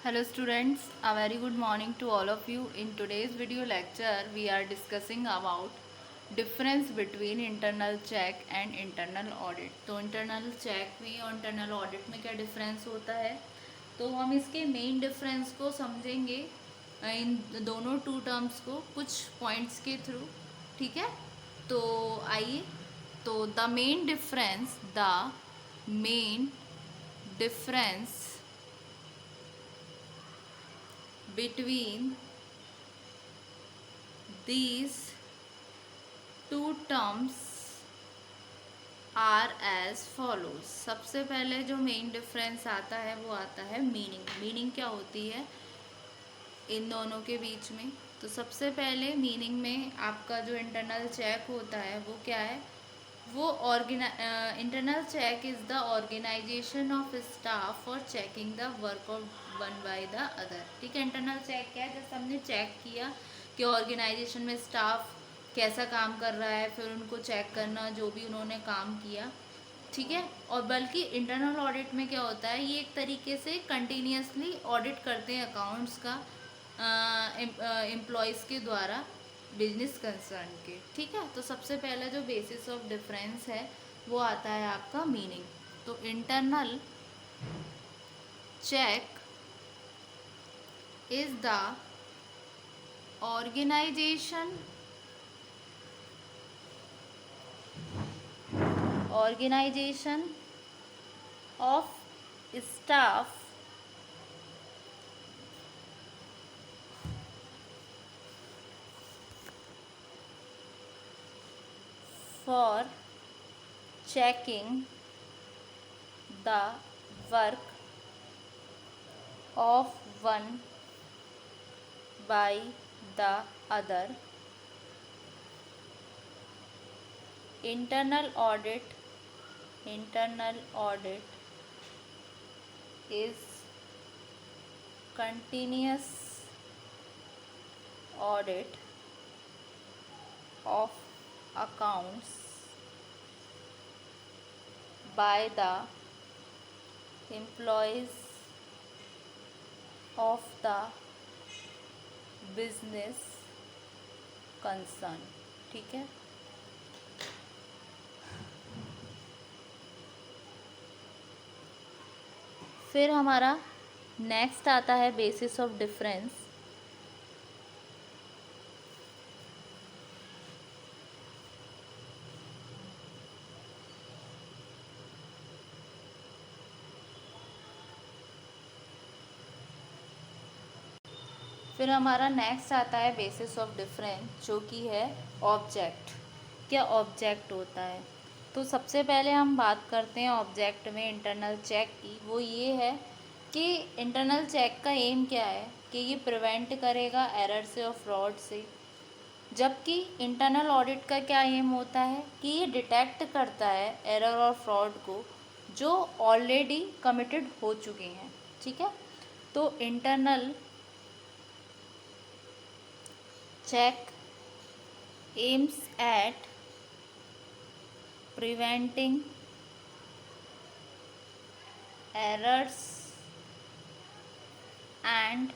Hello students, a very good morning to all of you. In today's video lecture, we are discussing about difference between internal check and internal audit. तो internal check में और internal audit में क्या difference होता है, तो हम इसके main difference को समझेंगे इन दोनों टू टर्म्स को कुछ पॉइंट्स के थ्रू. ठीक है, तो आइए. तो the main difference between these two terms are as follows. सबसे पहले जो मेन डिफरेंस आता है वो आता है मीनिंग क्या होती है इन दोनों के बीच में. तो सबसे पहले मीनिंग में आपका जो इंटरनल चेक होता है वो क्या है, वो internal check is the organisation of staff for checking the work of one by the other. ठीक है, इंटरनल चेक क्या है, जैसे हमने चेक किया कि ऑर्गेनाइजेशन में स्टाफ कैसा काम कर रहा है, फिर उनको चेक करना जो भी उन्होंने काम किया. ठीक है, और बल्कि इंटरनल ऑडिट में क्या होता है, ये एक तरीके से कंटिन्यूसली ऑडिट करते हैं अकाउंट्स का एम्प्लॉयज़ के द्वारा बिजनेस कंसर्न के. ठीक है, तो सबसे पहला जो बेसिस ऑफ डिफरेंस है वो आता है आपका मीनिंग. तो internal check is the organization of staff for checking the work of one by the other. Internal audit is continuous audit of accounts by the employees of the business concern. ठीक है, फिर हमारा next आता है basis of difference. फिर हमारा next आता है बेसिस ऑफ डिफरेंस जो कि है ऑब्जेक्ट. क्या ऑब्जेक्ट होता है, तो सबसे पहले हम बात करते हैं ऑब्जेक्ट में इंटरनल चेक की. वो ये है कि इंटरनल चेक का एम क्या है कि ये प्रिवेंट करेगा एरर से और फ्रॉड से, जबकि इंटरनल ऑडिट का क्या एम होता है कि ये डिटेक्ट करता है एरर और फ्रॉड को जो ऑलरेडी कमिटेड हो चुके हैं. ठीक है, तो internal check aims at preventing errors and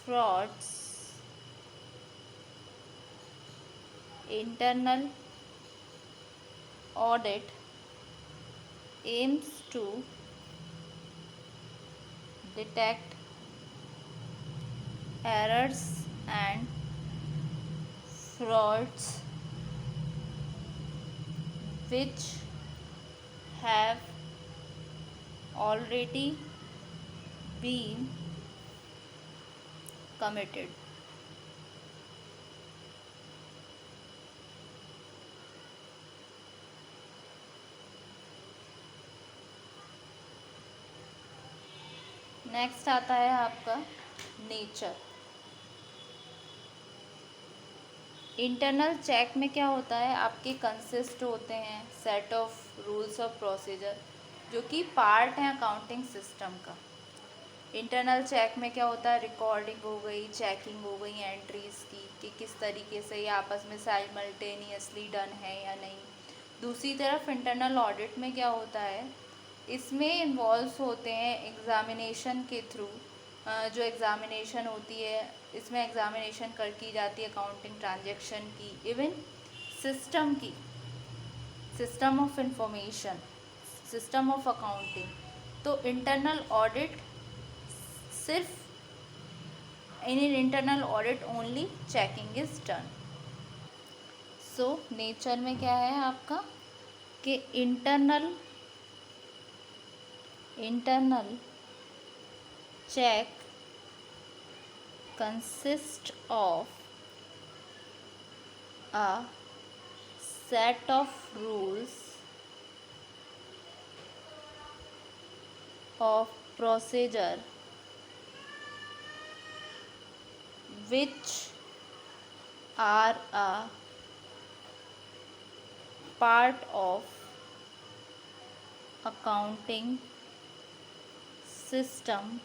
frauds. Internal audit aims to detect errors and frauds which have already been committed. Next आता है आपका नेचर. इंटरनल चेक में क्या होता है, आपके कंसिस्ट होते हैं set of rules of procedure जो कि पार्ट हैं अकाउंटिंग सिस्टम का. इंटरनल चेक में क्या होता है, रिकॉर्डिंग हो गई, चेकिंग हो गई एंट्रीज़ की कि किस तरीके से ये आपस में साइमल्टेनियसली डन है या नहीं. दूसरी तरफ इंटरनल ऑडिट में क्या होता है इसमें इन्वॉल्व होते हैं एग्ज़ामिनेशन के थ्रू। जो एग्ज़ामिनेशन होती है, इसमें एग्ज़ामिनेशन की जाती है अकाउंटिंग ट्रांजैक्शन की, इवन सिस्टम की, system of information, system of accounting. तो इंटरनल ऑडिट सिर्फ in internal audit only checking is done. So nature में क्या है आपका कि internal check consists of a set of rules of procedure which are a part of accounting system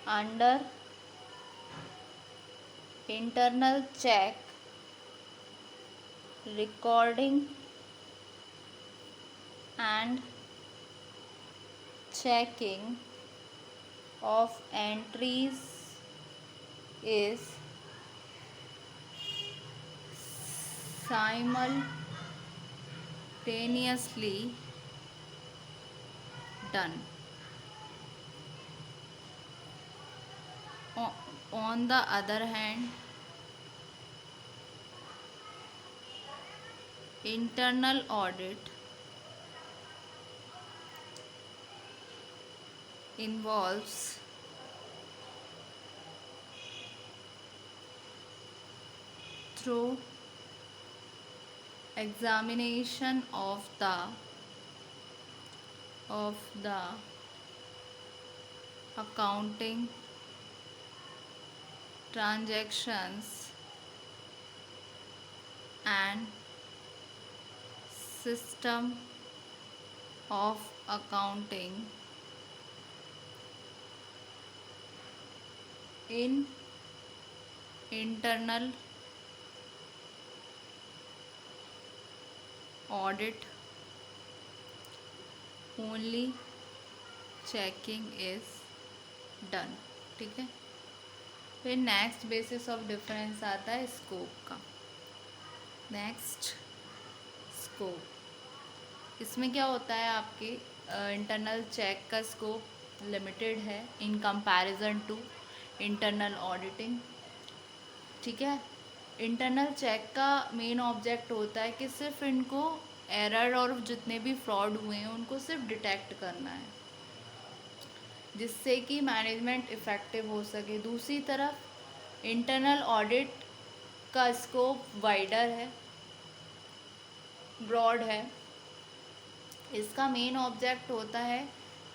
under internal check, recording and checking of entries is simultaneously done. On the other hand, internal audit involves through examination of the accounting transactions and system of accounting in internal audit only checking is done। ठीक है। फिर next basis of difference आता है scope का। Next scope, इसमें क्या होता है आपके इंटरनल चेक का स्कोप लिमिटेड है in comparison to internal auditing. ठीक है। इंटरनल चेक का मेन ऑब्जेक्ट होता है कि सिर्फ इनको एरर और जितने भी फ्रॉड हुए हैं उनको सिर्फ डिटेक्ट करना है, जिससे कि मैनेजमेंट इफ़ेक्टिव हो सके। दूसरी तरफ इंटरनल ऑडिट का स्कोप वाइडर है, ब्रॉड है। इसका मेन ऑब्जेक्ट होता है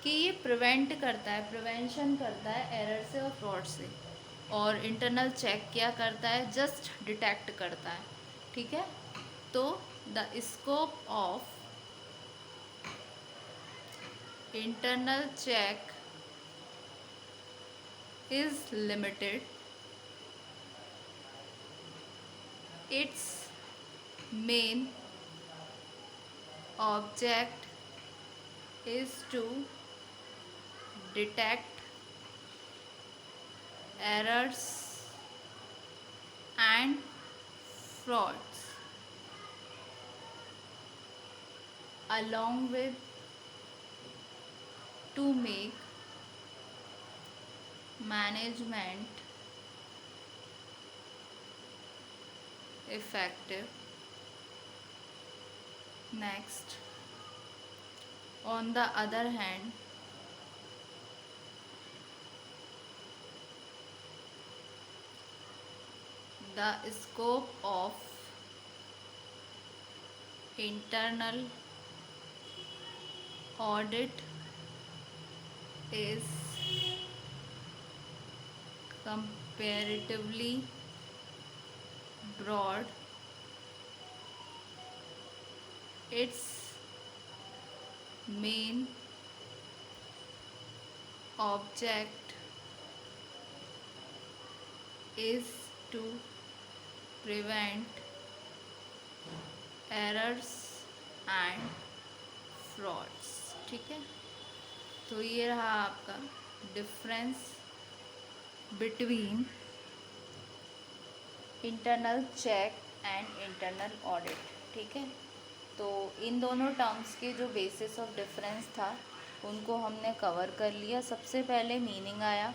कि ये प्रिवेंट करता है, प्रिवेंशन करता है एरर से और फ्रॉड से। और इंटरनल चेक क्या करता है, जस्ट डिटेक्ट करता है। ठीक है। तो the scope of internal check is limited. Its main object is to detect errors and frauds along with to make management effective। Next, on the other hand, the scope of internal audit is comparatively broad। its main object is to prevent errors and frauds. ठीक है, तो ये रहा आपका difference between internal check and internal audit. ठीक है, तो इन दोनों टर्म्स के जो बेसिस ऑफ डिफरेंस था उनको हमने कवर कर लिया। सबसे पहले मीनिंग आया।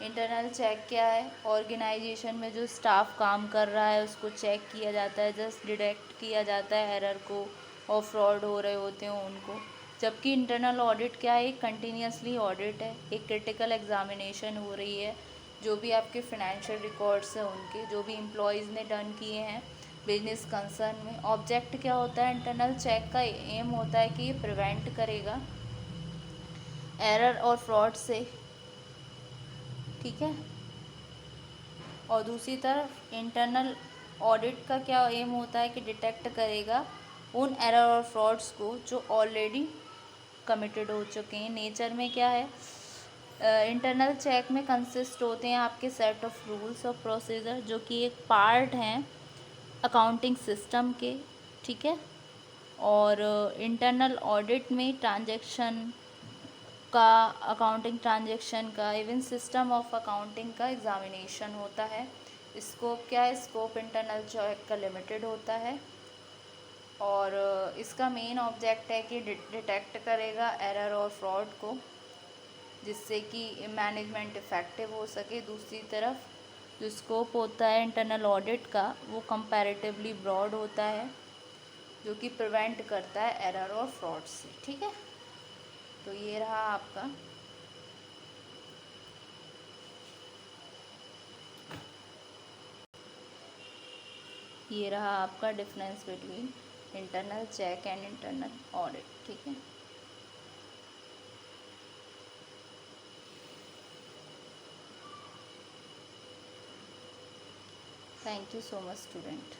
इंटरनल चेक क्या है? ऑर्गेनाइजेशन में जो स्टाफ काम कर रहा है उसको चेक किया जाता है, जस्ट डिटेक्ट किया जाता है एरर को और फ्रॉड हो रहे होते हैं उनको। जबकि इंटरनल ऑडिट क्या है? एक कंटिन्यूसली ऑडिट है, एक क्रिटिकल एग्जामिनेशन हो रही है। जो भी आपके फाइनेंशियल रिकॉर्ड्स हैं उनके, जो भी एम्प्लॉयज़ ने डन किए हैं बिजनेस कंसर्न में। ऑब्जेक्ट क्या होता है? इंटरनल चेक का एम होता है कि ये प्रिवेंट करेगा एरर और फ्रॉड से। ठीक है, और दूसरी तरफ इंटरनल ऑडिट का क्या एम होता है कि डिटेक्ट करेगा उन एरर और फ्रॉड्स को जो ऑलरेडी कमिटेड हो चुके हैं। नेचर में क्या है? इंटरनल चेक में कंसिस्ट होते हैं आपके सेट ऑफ रूल्स और प्रोसीजर जो कि एक पार्ट हैं अकाउंटिंग सिस्टम के। ठीक है, और इंटरनल ऑडिट में ट्रांजैक्शन का, अकाउंटिंग ट्रांजैक्शन का, इवन सिस्टम ऑफ अकाउंटिंग का एग्जामिनेशन होता है। स्कोप क्या है? स्कोप इंटरनल चेक का लिमिटेड होता है और इसका मेन ऑब्जेक्ट है कि डिटेक्ट करेगा एरर और फ्रॉड को, जिससे कि मैनेजमेंट इफ़ेक्टिव हो सके। दूसरी तरफ जो स्कोप होता है इंटरनल ऑडिट का वो कंपैरेटिवली ब्रॉड होता है, जो कि प्रिवेंट करता है एरर और फ्रॉड से। ठीक है, तो ये रहा आपका difference between internal check and internal audit. ठीक है, thank you so much student.